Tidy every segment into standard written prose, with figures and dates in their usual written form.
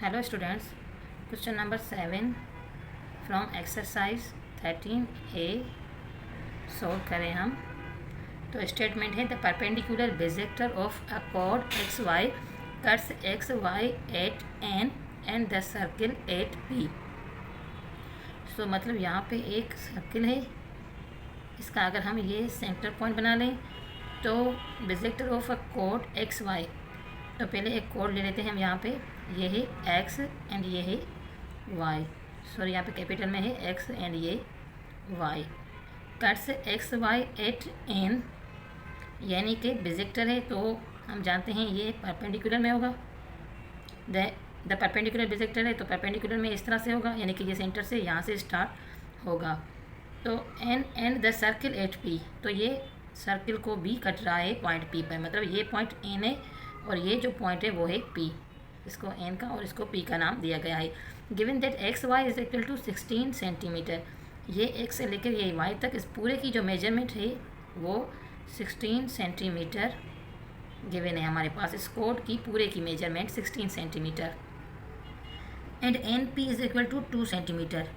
Hello students, question number 7 from exercise 13A solve करें हम। तो स्टेटमेंट है the perpendicular bisector of a chord X Y cuts X Y at N and the circle at P. So मतलब यहाँ पे एक circle है, इसका अगर हम ये सेंटर पॉइंट बना लें तो bisector of a chord X Y, तो पहले एक कोड ले लेते हैं हम। यहाँ पे ये है एक्स एंड ये है वाई, सॉरी यहाँ पे कैपिटल में है एक्स एंड ये Y. Cuts X Y at N, यानी कि बिजेक्टर है तो हम जानते हैं ये परपेंडिकुलर में होगा। द परपेंडिकुलर बिजेक्टर है तो परपेंडिकुलर में इस तरह से होगा, यानी कि ये सेंटर से यहाँ से स्टार्ट होगा। तो N and the circle at P, तो ये सर्किल को बी कट रहा है पॉइंट पी पर, मतलब ये पॉइंट एन है और ये जो पॉइंट है वो है पी। इसको एन का और इसको पी का नाम दिया गया है। Given that X Y is equal to 16 centimetre, ये एक्स से लेकर ये वाई तक इस पूरे की जो मेजरमेंट है वो 16 सेंटीमीटर गिवन है हमारे पास। इस कोड की पूरे की measurement 16 centimetre. And N P is equal to 2 centimetre,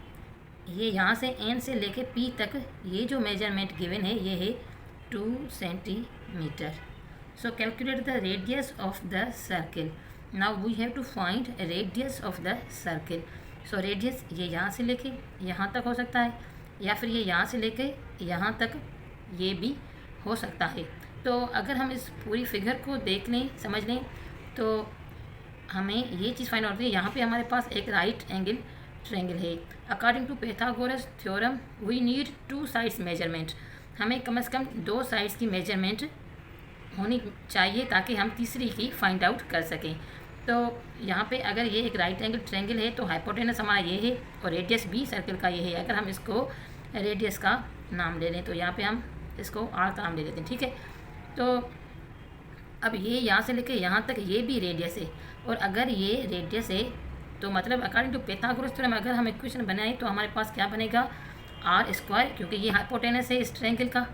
ये यहाँ से एन से लेके पी तक ये जो मेजरमेंट गिवन है ये है 2 centimetre. So calculate the radius of the circle. Now we have to find radius of the circle. So radius ये यहाँ से लेके यहाँ तक हो सकता है, या फिर ये यहाँ से लेके यहाँ तक ये भी हो सकता है। तो अगर हम इस पूरी फिगर को देख लें, समझ लें, तो हमें ये चीज़ फाइंड आउट होती है। यहाँ पे हमारे पास एक राइट एंगल ट्रायंगल है। According to Pythagoras theorem we need 2 sides measurement, हमें कम से कम 2 साइड्स की मेजरमेंट होनी चाहिए ताकि हम तीसरी की फाइंड आउट कर सकें। तो यहाँ पे अगर ये एक राइट एंगल ट्रायंगल है तो हाइपोटेनस हमारा ये है और रेडियस भी सर्कल का ये है। अगर हम इसको रेडियस का नाम ले लें तो यहाँ पे हम इसको आर का नाम ले लेते हैं, ठीक है। तो अब ये यहाँ से लेके यहाँ तक ये भी रेडियस है, और अगर ये रेडियस है तो मतलब अकॉर्डिंग टू पाइथागोरस थ्योरम अगर हम इक्वेशन बनाए तो हमारे पास क्या बनेगा, आर स्क्वायर, क्योंकि ये हाइपोटेनस है इस ट्रायंगल का,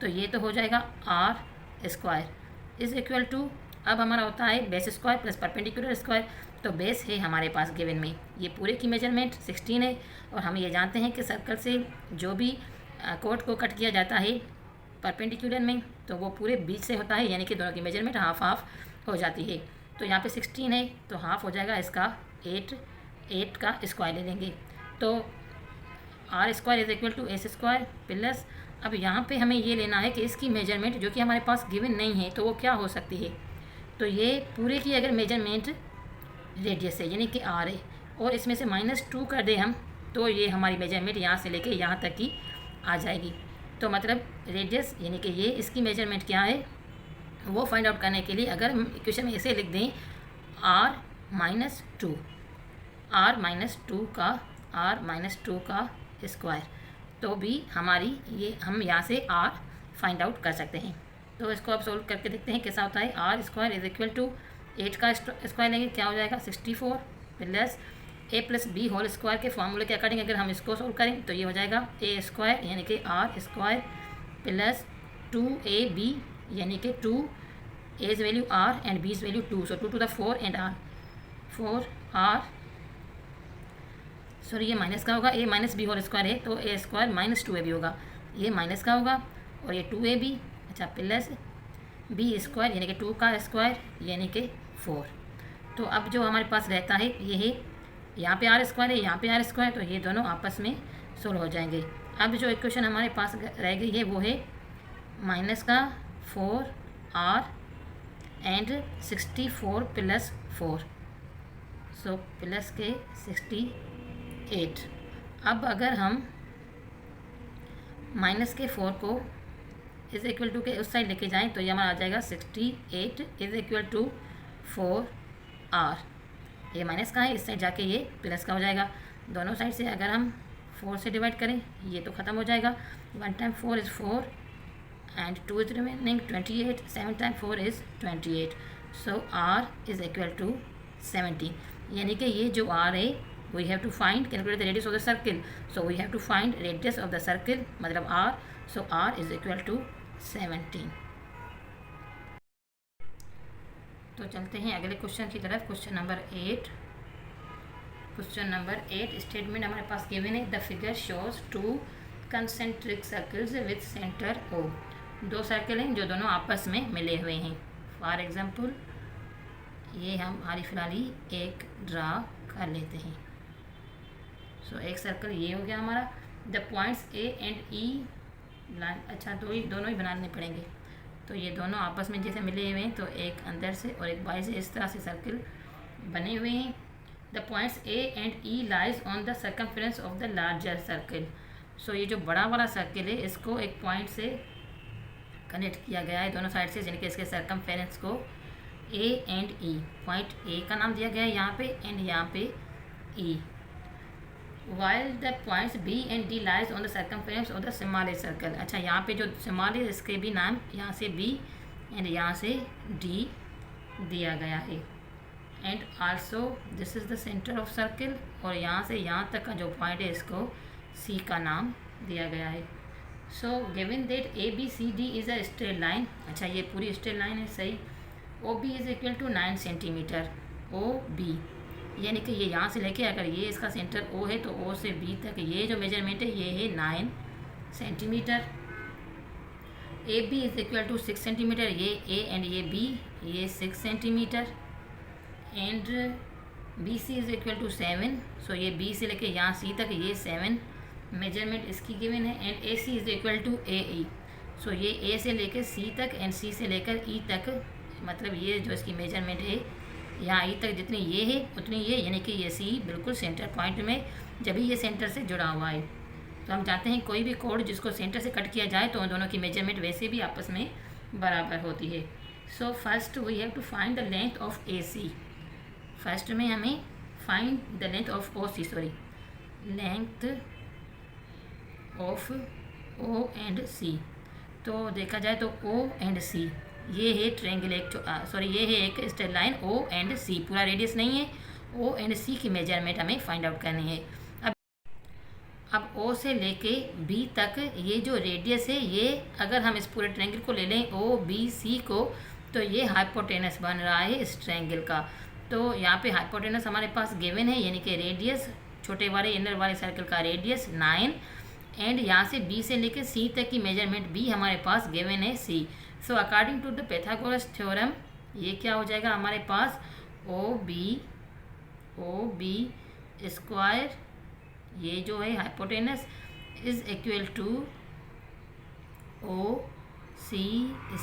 तो ये तो हो जाएगा R square is equal to, अब हमारा होता है base square plus perpendicular square. तो बेस है हमारे पास गिवन में, ये पूरे की मेजरमेंट 16 है, और हम ये जानते हैं कि सर्कल से जो भी कोड को कट किया जाता है परपेंडिकुलर में तो वो पूरे बीच से होता है, यानी कि दोनों की मेजरमेंट हाफ हाफ हो जाती है। तो यहाँ पे 16 है तो हाफ हो जाएगा इसका 8 का स्क्वायर ले लेंगे, तो R square is equal to S square plus, अब यहाँ पे हमें ये लेना है कि इसकी मेजरमेंट जो कि हमारे पास गिवन नहीं है तो वो क्या हो सकती है। तो ये पूरे की अगर मेजरमेंट रेडियस है यानी कि आर है, और इसमें से -2 कर दें हम तो ये हमारी मेजरमेंट यहाँ से लेके यहाँ तक की आ जाएगी। तो मतलब रेडियस यानी कि ये इसकी मेजरमेंट क्या है वो फाइंड आउट करने के लिए अगर हम इक्वेशन में ऐसे लिख दें r-2 का स्क्वायर, तो भी हमारी ये हम यहाँ से r फाइंड आउट कर सकते हैं। तो इसको अब सोल्व करके देखते हैं कैसा होता है। R square is equal to 8 का स्क्वायर लेंगे, क्या हो जाएगा 64 plus a plus B whole square के फॉर्मूले के अकॉर्डिंग अगर हम इसको सोल्व करें तो ये हो जाएगा a स्क्वायर यानी कि आर स्क्वायर प्लस 2ab यानी कि 2 as value r and b is value 2, so 2 to the 4 and r sorry ये माइनस का होगा, a minus B whole square है तो a स्क्वायर माइनस 2ab होगा, ये माइनस का होगा और ये 2ab, अच्छा प्लस बी स्क्वायर यानी कि 2 का स्क्वायर यानी कि 4। तो अब जो हमारे पास रहता है ये है, यहाँ पे आर स्क्वायर है यहाँ पे आर स्क्वायर, तो ये दोनों आपस में सोल्व हो जाएंगे। अब जो इक्वेशन हमारे पास रह गई है वो है माइनस का 4r and 64 plus 4, so plus के 68। अब अगर हम माइनस के 4 को इज इक्वल टू के उस साइड लेके जाएं तो ये हमारा आ जाएगा 68 इज इक्वल टू 4r, ये माइनस का है इस साइड जाके ये प्लस का हो जाएगा। दोनों साइड से अगर हम 4 से डिवाइड करें ये तो ख़त्म हो जाएगा, 1 time 4 is 4 and 2 is remaining 28, 7 time 4 is 28, so r is equal to 17, यानी कि ये जो r है we have to find calculate the radius of the circle, so we have to find radius of the circle मतलब r, so r is equal to 17। तो चलते हैं अगले क्वेश्चन की तरफ, question number 8। Question number 8 statement हमारे पास given है the figure shows 2 concentric circles with centre O। 2 circle हैं जो दोनों आपस में मिले हुए हैं। फॉर एग्जांपल ये हम हाल फिलहाल ही एक ड्रा कर लेते हैं। सो एक सर्कल ये हो गया हमारा। The points A and E line, अच्छा दोनों ही बनाने पड़ेंगे। तो ये दोनों आपस में जैसे मिले हुए हैं तो एक अंदर से और एक बाहर से इस तरह से सर्कल बने हुए हैं। The points A and E lies on the circumference of the larger circle. So ये जो बड़ा वाला सर्कल है इसको एक पॉइंट से कनेक्ट किया गया है दोनों साइड से, यानी कि इसके सर्कमफ्रेंस को A and E। Point A का नाम दिया गया है यहाँ पे एंड यहाँ पे E। while the points B and D lies on the circumference of the smallest circle। अच्छा यहाँ पे जो स्मॉल है इसके भी नाम यहाँ से B एंड यहाँ से D दिया गया है। And also this is the centre of circle, और यहाँ से यहाँ तक का जो पॉइंट है इसको C का नाम दिया गया है। So given that ABCD is a straight line. अच्छा ये पूरी स्ट्रेट लाइन है, सही। OB is equal to 9 centimetre. OB यानी कि ये यहाँ से लेके अगर ये इसका सेंटर O है तो O से B तक ये जो मेजरमेंट है ये है 9 centimetre. AB is equal to 6 centimetre. ये A एंड ये B ये 6 centimetre. And BC is equal to 7। So ये B से लेके यहाँ C तक ये 7 मेजरमेंट इसकी गिवन है। And AC is equal to AE। So ये A से लेकर C तक एंड C से लेकर E तक, मतलब ये जो इसकी मेजरमेंट है यहाँ ई तक जितनी ये है उतनी ये, यानी कि ये सी बिल्कुल सेंटर पॉइंट में जब भी ये सेंटर से जुड़ा हुआ है। तो हम जानते हैं कोई भी कोड जिसको सेंटर से कट किया जाए तो उन दोनों की मेजरमेंट वैसे भी आपस में बराबर होती है। So first we have to find the length of AC। First में हमें find the length of OC, sorry length of O and C। तो देखा जाए तो O एंड C ये है ट्रायंगल, ये है एक straight line O and C। पूरा रेडियस नहीं है, O एंड C की मेजरमेंट हमें फाइंड आउट करनी है। अब O से लेके B तक ये जो रेडियस है ये अगर हम इस पूरे ट्रायंगल को ले लें OBC को तो ये हाइपोटेनस बन रहा है इस ट्रायंगल का। तो यहाँ पे हाइपोटेनस हमारे पास गिवन है, यानी कि रेडियस छोटे वाले इनर वाले सर्कल का रेडियस 9 एंड यहाँ से B से लेकर C तक की मेजरमेंट भी हमारे पास गिवन है C। So according to the Pythagoras theorem ये क्या हो जाएगा हमारे पास OB स्क्वायर ये जो है hypotenuse is equal to OC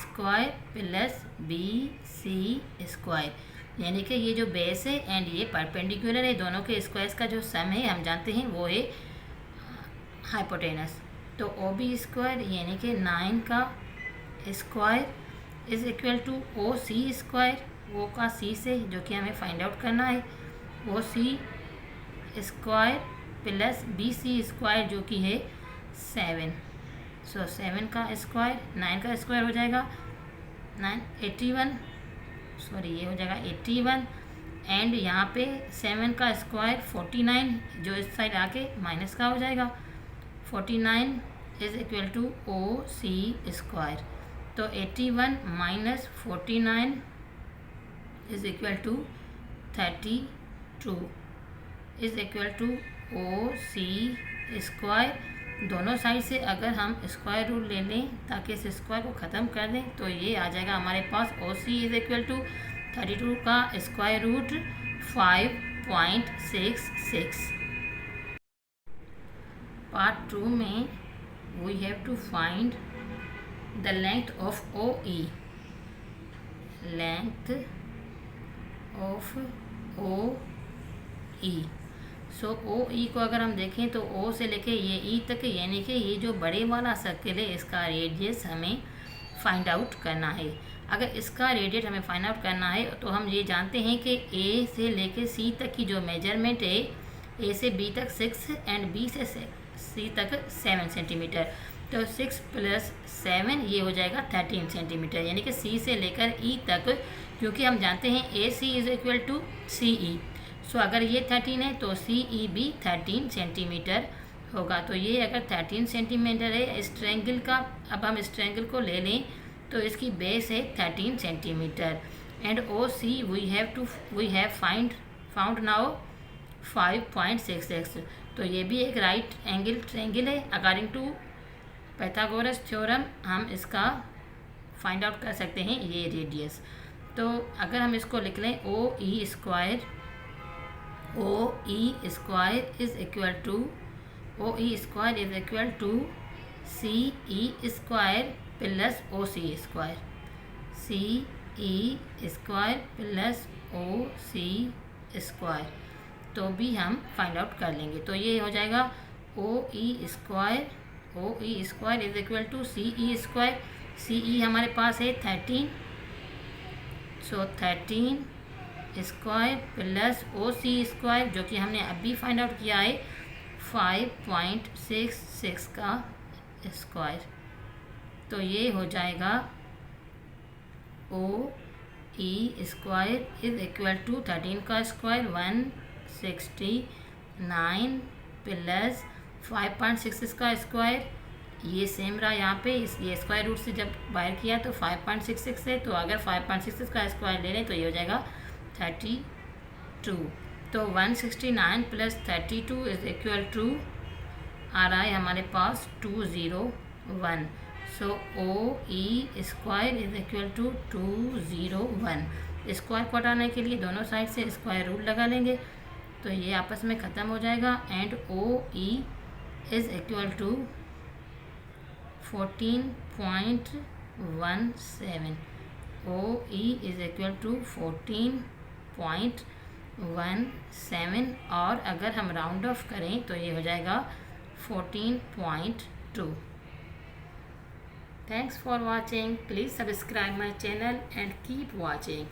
square plus BC square, यानी कि ये जो बेस है एंड ये परपेंडिकुलर है, दोनों के स्क्वायर्स का जो सम है हम जानते हैं वो है हाइपोटेनस। तो OB स्क्वायर यानी कि 9 का square is equal to OC square, O का C से जो कि हमें फाइंड आउट करना है, OC square plus BC square जो कि है 7। सो 7 का स्क्वायर 9 का स्क्वायर हो जाएगा 81, सॉरी ये हो जाएगा 81 एंड यहाँ पे 7 का स्क्वायर 49 जो इस साइड आके माइनस का हो जाएगा 49 is equal to OC square. तो 81 minus 49 is equal to 32 is equal to OC square. दोनों साइड से अगर हम स्क्वायर रूट ले लें ताकि इस स्क्वायर को ख़त्म कर दें तो ये आ जाएगा हमारे पास OC इज इक्वल टू 32 का स्क्वायर रूट 5.66। पार्ट 2 में we have to find the length of OE। Length of OE। So OE को अगर हम देखें तो O से लेके ये E तक, यानी कि ये जो बड़े वाला सर्कल है इसका रेडियस हमें फाइंड आउट करना है। अगर इसका रेडियस हमें फाइंड आउट करना है तो हम ये जानते हैं कि A से लेके C तक की जो मेजरमेंट है A से B तक 6 एंड B से C तक 7 सेंटीमीटर। तो 6 प्लस 7 ये हो जाएगा 13 सेंटीमीटर, यानी कि C से लेकर E तक, क्योंकि हम जानते हैं AC is equal to CE। So अगर ये 13 है तो CE भी 13 सेंटीमीटर होगा। तो ये अगर 13 सेंटीमीटर है इस ट्रायंगल का, अब हम इस ट्रायंगल को ले लें तो इसकी बेस है 13 centimetre and OC we have found now 5.66। तो ये भी एक राइट एंगल ट्रायंगल है। अकॉर्डिंग टू पाइथागोरस थ्योरम हम इसका फाइंड आउट कर सकते हैं ये रेडियस। तो अगर हम इसको लिख लें OE square is equal to CE square plus OC square, CE square plus OC square. तो भी हम फाइंड आउट कर लेंगे। तो ये हो जाएगा OE square is equal to CE square. CE हमारे पास है 13, so 13 square plus OC square जो कि हमने अभी फाइंड आउट किया है 5.66 का स्क्वायर। तो ये हो जाएगा OE square is equal to 13 का स्क्वायर 169 प्लस 5.66 का स्क्वायर। ये सेम रहा यहाँ पे, इसलिए स्क्वायर रूट से जब बाहर किया तो 5.66 है। तो अगर 5.66 का स्क्वायर ले लें तो ये हो जाएगा 32। तो 169 प्लस 32 इज इक्वल टू आ रहा है हमारे पास 201। So OE square is equal to 201। Square को हटाने के लिए दोनों साइड से स्क्वायर रूट लगा लेंगे तो ये आपस में ख़त्म हो जाएगा। And OE is equal to 14.17। OE is equal to 14.17 और अगर हम राउंड ऑफ करें तो ये हो जाएगा 14.2। Thanks for watching. Please subscribe my channel and keep watching.